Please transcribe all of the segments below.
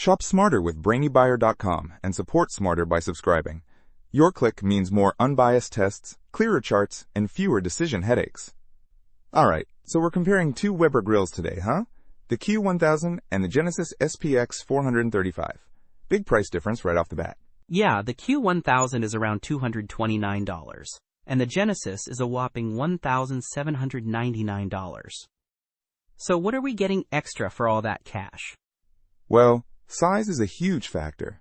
Shop smarter with BrainyBuyer.com and support smarter by subscribing. Your click means more unbiased tests, clearer charts, and fewer decision headaches. Alright, so we're comparing two Weber grills today, huh? The Q1000 and the Genesis SPX-435. Big price difference right off the bat. Yeah, the Q1000 is around $229, and the Genesis is a whopping $1,799. So what are we getting extra for all that cash? Well, size is a huge factor.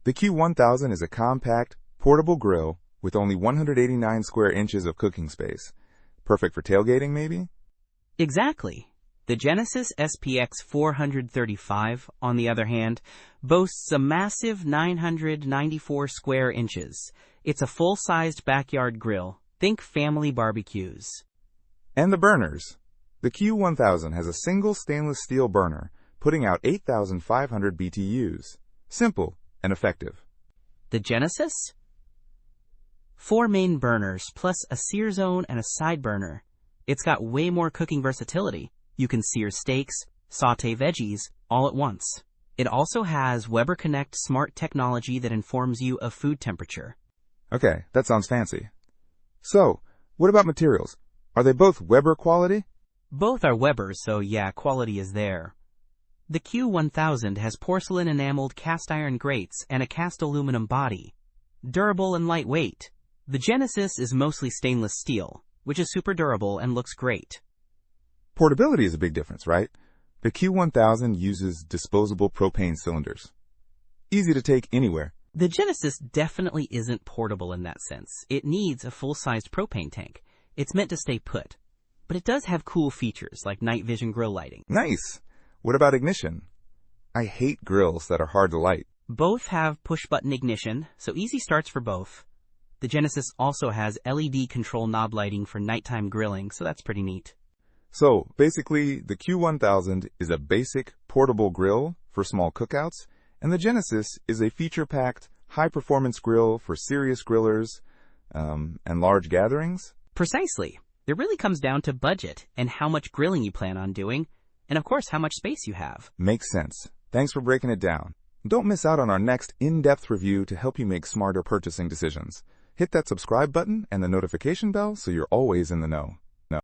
The Q1000 is a compact, portable grill with only 189 square inches of cooking space. Perfect for tailgating, maybe? Exactly. The Genesis SPX-435, on the other hand, boasts a massive 994 square inches. It's a full-sized backyard grill. Think family barbecues. And the burners. The Q1000 has a single stainless steel burner, putting out 8,500 BTUs. Simple and effective. The Genesis? 4 main burners, plus a Sear Zone and a side burner. It's got way more cooking versatility. You can sear steaks, saute veggies, all at once. It also has Weber Connect smart technology that informs you of food temperature. Okay, that sounds fancy. So, what about materials? Are they both Weber quality? Both are Webers, so yeah, quality is there. The Q1000 has porcelain enameled cast iron grates and a cast aluminum body. Durable and lightweight. The Genesis is mostly stainless steel, which is super durable and looks great. Portability is a big difference, right? The Q1000 uses disposable propane cylinders. Easy to take anywhere. The Genesis definitely isn't portable in that sense. It needs a full-sized propane tank. It's meant to stay put. But it does have cool features like night vision grill lighting. Nice! What about ignition? I hate grills that are hard to light. Both have push-button ignition, so easy starts for both. The Genesis also has LED control knob lighting for nighttime grilling, so that's pretty neat. So, basically, the Q1000 is a basic, portable grill for small cookouts, and the Genesis is a feature-packed, high-performance grill for serious grillers, and large gatherings. Precisely. It really comes down to budget and how much grilling you plan on doing, and of course, how much space you have. Makes sense. Thanks for breaking it down. Don't miss out on our next in-depth review to help you make smarter purchasing decisions. Hit that subscribe button and the notification bell so you're always in the know.